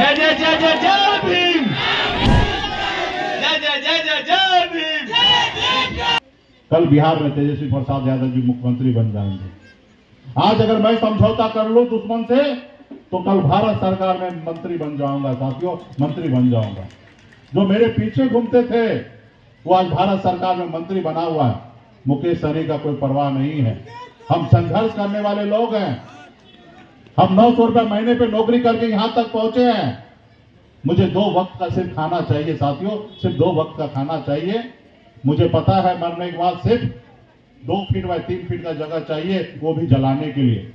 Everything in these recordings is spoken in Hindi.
जय जय जय जय जय भीम, जय जय जय जय जय भीम। कल बिहार में तेजस्वी प्रसाद यादव जी मुख्यमंत्री बन जाएंगे। आज अगर मैं समझौता कर लूं दुश्मन से तो कल भारत सरकार में मंत्री बन जाऊंगा साथियों, मंत्री बन जाऊंगा। जो मेरे पीछे घूमते थे वो आज भारत सरकार में मंत्री बना हुआ है। मुकेश सहनी का कोई परवाह नहीं है। हम संघर्ष करने वाले लोग हैं। हम 900 रुपए महीने पे नौकरी करके यहां तक पहुंचे हैं। मुझे 2 वक्त का सिर्फ खाना चाहिए साथियों, सिर्फ 2 वक्त का खाना चाहिए। मुझे पता है मरने के बाद सिर्फ 2 फीट बाय 3 फीट का जगह चाहिए, वो भी जलाने के लिए।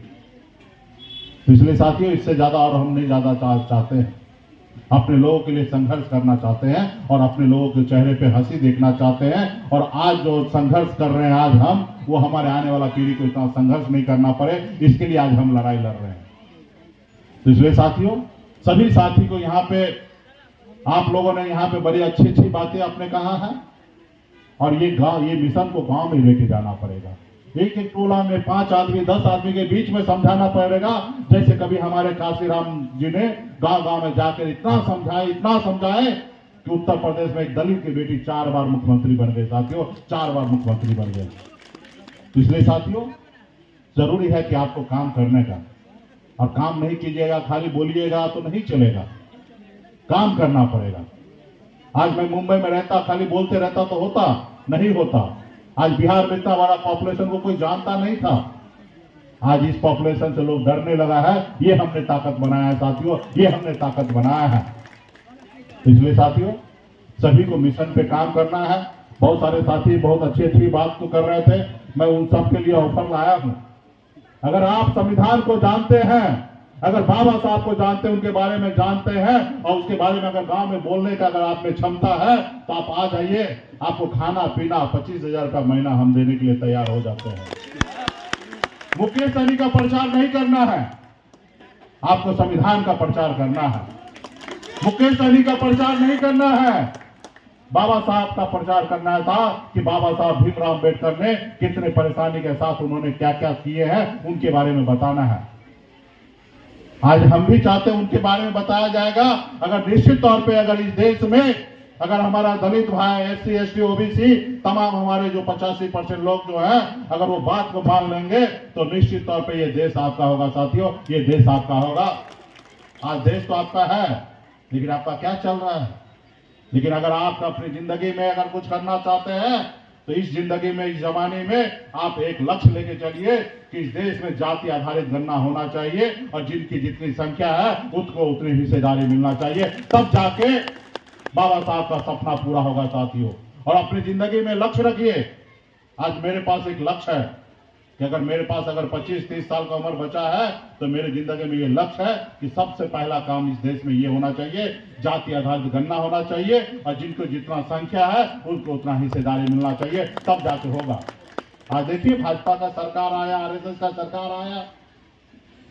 इसलिए साथियों इससे ज्यादा और हम नहीं ज्यादा चाहते हैं। अपने लोगों के लिए संघर्ष करना चाहते हैं और अपने लोगों के चेहरे पे हंसी देखना चाहते हैं। और आज जो संघर्ष कर रहे हैं आज हम, वो हमारे आने वाला पीढ़ी को इतना संघर्ष नहीं करना पड़े, इसके लिए आज हम लड़ाई लड़ रहे हैं। तो इसलिए साथियों सभी साथी को यहाँ पे आप लोगों ने यहाँ पे बड़ी अच्छी अच्छी बातें आपने कहा है और ये मिशन को गांव में लेके जाना पड़ेगा। एक एक टोला में 5 आदमी 10 आदमी के बीच में समझाना पड़ेगा। जैसे कभी हमारे काशीराम जी ने गांव गांव में जाकर इतना समझाए कि उत्तर प्रदेश में एक दलित की बेटी 4 बार मुख्यमंत्री बन गई साथियों, 4 बार मुख्यमंत्री बन गई। तो इसलिए साथियों जरूरी है कि आपको काम करने का, और काम नहीं कीजिएगा खाली बोलिएगा तो नहीं चलेगा, काम करना पड़ेगा। आज मैं मुंबई में रहता खाली बोलते रहता तो होता नहीं होता। आज बिहार में इतना बड़ा पॉपुलेशन को कोई जानता नहीं था। आज इस पॉपुलेशन से लोग डरने लगा है। ये हमने ताकत बनाया है साथियों, ये हमने ताकत बनाया है। इसलिए साथियों सभी को मिशन पे काम करना है। बहुत सारे साथी बहुत अच्छी अच्छी बात तो कर रहे थे, मैं उन सब के लिए ऑफर लाया हूं। अगर आप संविधान को जानते हैं, अगर बाबा साहब को जानते हैं, उनके बारे में जानते हैं और उसके बारे में अगर गांव में बोलने का अगर आप में क्षमता है तो आप आ जाइए। आपको खाना पीना 25,000 रुपया महीना हम देने के लिए तैयार हो जाते हैं। मुकेश सहनी का प्रचार नहीं करना है, आपको संविधान का प्रचार करना है। मुकेश सहनी का प्रचार नहीं करना है, बाबा साहब का प्रचार करना था कि बाबा साहब भीमराव अम्बेडकर ने कितने परेशानी के साथ उन्होंने क्या क्या किए हैं, उनके बारे में बताना है। आज हम भी चाहते हैं उनके बारे में बताया जाएगा। अगर निश्चित तौर पे अगर इस देश में अगर हमारा दलित भाई SC ST OBC तमाम हमारे जो 85% लोग जो है अगर वो बात को मान लेंगे तो निश्चित तौर पे ये देश आपका होगा साथियों, ये देश आपका होगा। आज देश तो आपका है लेकिन आपका क्या चल रहा है? लेकिन अगर आप अपनी जिंदगी में अगर कुछ करना चाहते हैं तो इस जिंदगी में, इस जमाने में आप एक लक्ष्य लेके चलिए कि इस देश में जाति आधारित गणना होना चाहिए और जिनकी जितनी संख्या है उसको उतनी हिस्सेदारी मिलना चाहिए, तब जाके बाबा साहब का सपना पूरा होगा साथियों। और अपनी जिंदगी में लक्ष्य रखिए। आज मेरे पास एक लक्ष्य है कि अगर मेरे पास अगर 25-30 साल का उम्र बचा है तो मेरी जिंदगी में ये लक्ष्य है कि सबसे पहला काम इस देश में ये होना चाहिए, जाति आधारित गणना होना चाहिए और जिनको जितना संख्या है उनको उतना हिस्सेदारी मिलना चाहिए, तब जाके होगा। आज देखिए भाजपा का सरकार आया, RSS का सरकार आया,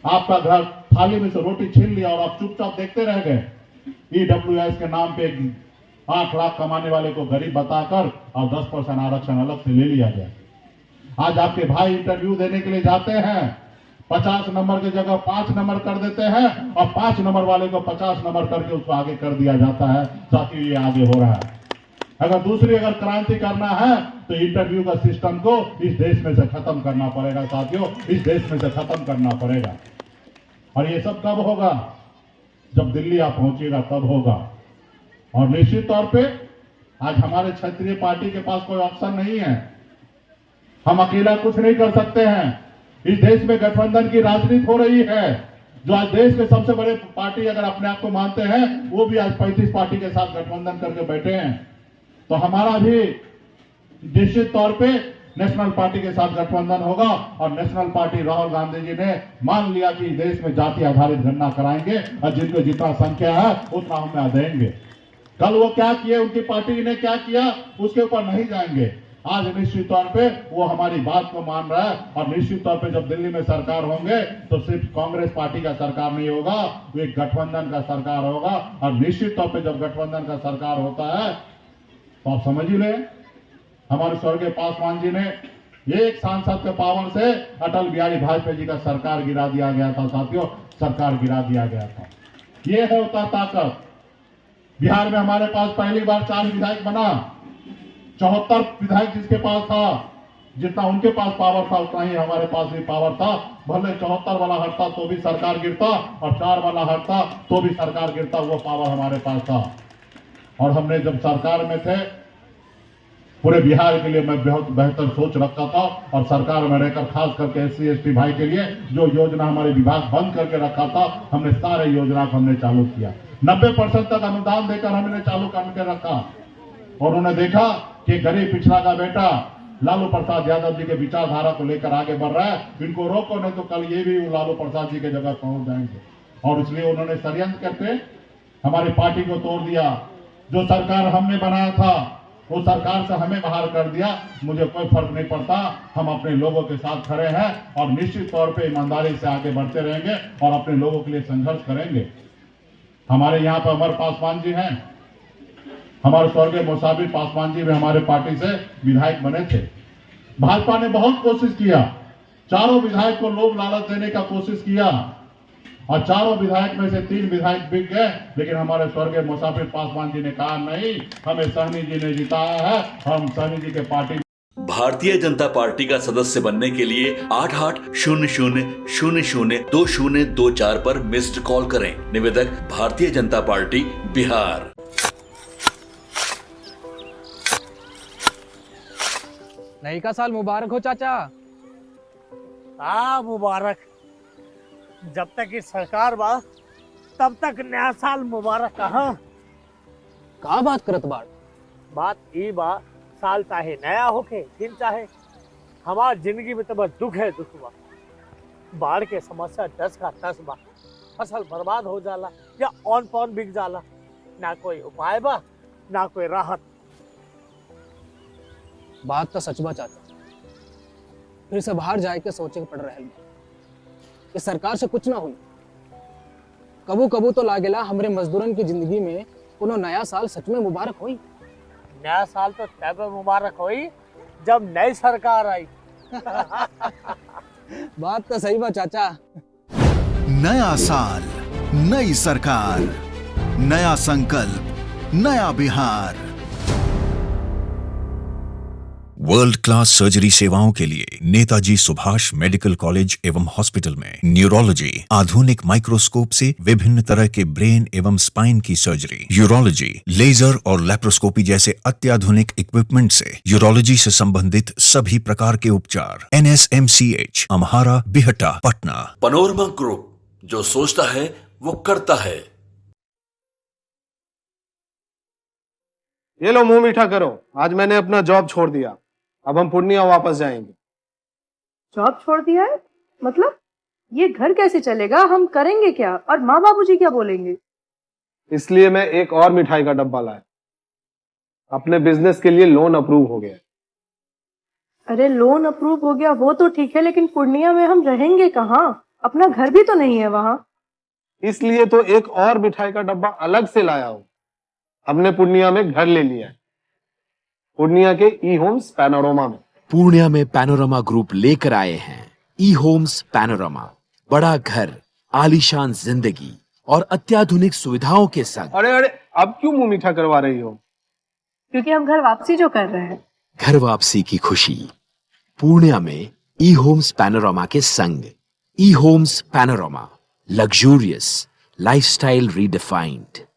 आपका घर थाली में से रोटी छीन लिया और आप चुपचाप देखते रह गए। EWS के नाम पे 8 लाख कमाने वाले को गरीब बताकर और 10% आरक्षण अलग से ले लिया गया। आज आपके भाई इंटरव्यू देने के लिए जाते हैं, 50 नंबर की जगह 5 नंबर कर देते हैं और 5 नंबर वाले को 50 नंबर करके उसको आगे कर दिया जाता है। साथियों ये आगे हो रहा है। अगर दूसरी अगर क्रांति करना है तो इंटरव्यू का सिस्टम को इस देश में से खत्म करना पड़ेगा साथियों, इस देश में से खत्म करना पड़ेगा। और ये सब कब होगा? जब दिल्ली आप पहुंचिएगा तब होगा। और निश्चित तौर पे आज हमारे क्षेत्रीय पार्टी के पास कोई ऑप्शन नहीं है। हम अकेला कुछ नहीं कर सकते हैं। इस देश में गठबंधन की राजनीति हो रही है। जो आज देश के सबसे बड़े पार्टी अगर अपने आप को मानते हैं वो भी आज 35 पार्टी के साथ गठबंधन करके बैठे हैं। तो हमारा भी निश्चित तौर पे नेशनल पार्टी के साथ गठबंधन होगा और नेशनल पार्टी राहुल गांधी जी ने मान लिया कि देश में जाति आधारित गणना कराएंगे और जिनको जितना संख्या है उतना हमें देंगे। कल वो क्या किए, उनकी पार्टी ने क्या किया, उसके ऊपर नहीं जाएंगे। आज निश्चित तौर पे वो हमारी बात को मान रहा है और निश्चित तौर पे जब दिल्ली में सरकार होंगे तो सिर्फ कांग्रेस पार्टी का सरकार नहीं होगा, वो एक गठबंधन का सरकार होगा। और निश्चित तौर पे जब गठबंधन का सरकार होता है तो आप समझ ही ले, हमारे स्वर्गीय पासवान जी ने एक सांसद के पावर से अटल बिहारी वाजपेयी जी का सरकार गिरा दिया गया था साथियों, सरकार गिरा दिया गया था। ये है होता ताकत। बिहार में हमारे पास पहली बार 4 विधायक बना। 74 विधायक जिसके पास था, जितना उनके पास पावर था उतना ही हमारे पास भी पावर था। भले 74 वाला हटता तो भी सरकार गिरता, और 4 वाला हटता तो भी सरकार गिरता, वो पावर हमारे पास था। और हमने जब सरकार में थे, पूरे बिहार के लिए मैं बहुत बेहतर सोच रखता था, और सरकार में रहकर खास करके SC ST भाई के लिए जो योजना हमारे विभाग बंद करके रखा था, हमने सारे योजना को हमने चालू किया। 90% तक अनुदान देकर हमने चालू करके रखा। और उन्होंने देखा कि गरीब पिछड़ा का बेटा लालू प्रसाद यादव जी के विचारधारा को लेकर आगे बढ़ रहा है, इनको रोको नहीं तो कल ये भी लालू प्रसाद जी के जगह पहुंच जाएंगे। और इसलिए उन्होंने षड्यंत्र करके हमारी पार्टी को तोड़ दिया। जो सरकार हमने बनाया था वो सरकार से हमें बाहर कर दिया। मुझे कोई फर्क नहीं पड़ता, हम अपने लोगों के साथ खड़े हैं और निश्चित तौर पे ईमानदारी से आगे बढ़ते रहेंगे और अपने लोगों के लिए संघर्ष करेंगे। हमारे यहाँ पर अमर पासवान जी हैं, हमारे स्वर्गीय मुसाफिर पासवान जी भी हमारे पार्टी से विधायक बने थे। भाजपा ने बहुत कोशिश किया, चारों विधायक को लोभ लालच देने का कोशिश किया, और चारों विधायक में से 3 विधायक बिक गए। लेकिन हमारे स्वर्गीय मुसाफिर पासवान जी ने कहा नहीं, हमें सहनी जी ने जिताया है, हम सहनी जी के पार्टी। भारतीय जनता पार्टी का सदस्य बनने के लिए 8800002024 पर मिस्ड कॉल करें। निवेदक भारतीय जनता पार्टी बिहार। नई का साल मुबारक हो चाचा। मुबारक। जब तक इस सरकार बा तब तक नया साल मुबारक। का बात करत बाड़? बात ई बा, साल चाहे नया होके दिन चाहे, हमार जिंदगी में तो बस दुख है, दुख बा। बाढ़ के समस्या 10 का 10 बा। फसल बर्बाद हो जाला या ऑन पॉन बिक जाला, ना कोई उपाय बा ना कोई राहत। बात तो सच बा चाचा, फिर से बाहर जाए के सोचे के पड़ रहे हैं कि सरकार से कुछ ना हुई। कबू कबू तो लागेला हमरे मजदूरन की जिंदगी में कोनो नया साल सच में मुबारक हुई। नया साल तो तब मुबारक हुई जब नई सरकार आई। बात तो सही बा चाचा। नया साल, नई सरकार, नया संकल्प, नया बिहार। वर्ल्ड क्लास सर्जरी सेवाओं के लिए नेताजी सुभाष मेडिकल कॉलेज एवं हॉस्पिटल में न्यूरोलॉजी, आधुनिक माइक्रोस्कोप से विभिन्न तरह के ब्रेन एवं स्पाइन की सर्जरी, यूरोलॉजी, लेजर और लेप्रोस्कोपी जैसे अत्याधुनिक इक्विपमेंट से यूरोलॉजी से संबंधित सभी प्रकार के उपचार। NSMCH, Amhara, Bihta, Patna. Panorama group, जो सोचता है वो करता है। ये लो मुंह मीठा करो, आज मैंने अपना जॉब छोड़ दिया, अब हम पूर्णिया वापस जाएंगे। जॉब छोड़ दिया है? मतलब ये घर कैसे चलेगा? हम करेंगे क्या? और माँ बाबूजी क्या बोलेंगे? इसलिए मैं एक और मिठाई का डब्बा लाया। अपने बिजनेस के लिए लोन अप्रूव हो गया। अरे लोन अप्रूव हो गया वो तो ठीक है, लेकिन पूर्णिया में हम रहेंगे कहाँ? अपना घर भी तो नहीं है वहाँ। इसलिए तो एक और मिठाई का डब्बा अलग से लाया हूँ। हमने पूर्णिया में घर ले लिया है, पूर्णिया के ई होम्स पैनोरमा में। पूर्णिया में पैनोरमा ग्रुप लेकर आए हैं ई होम्स पैनोरमा। बड़ा घर, आलीशान जिंदगी और अत्याधुनिक सुविधाओं के संग। अरे अरे, अब क्यों मुंह मीठा करवा रही हो? क्योंकि हम घर वापसी जो कर रहे हैं। घर वापसी की खुशी पूर्णिया में ई होम्स पैनोरमा के संग। E homes Panorama, luxurious lifestyle redefined.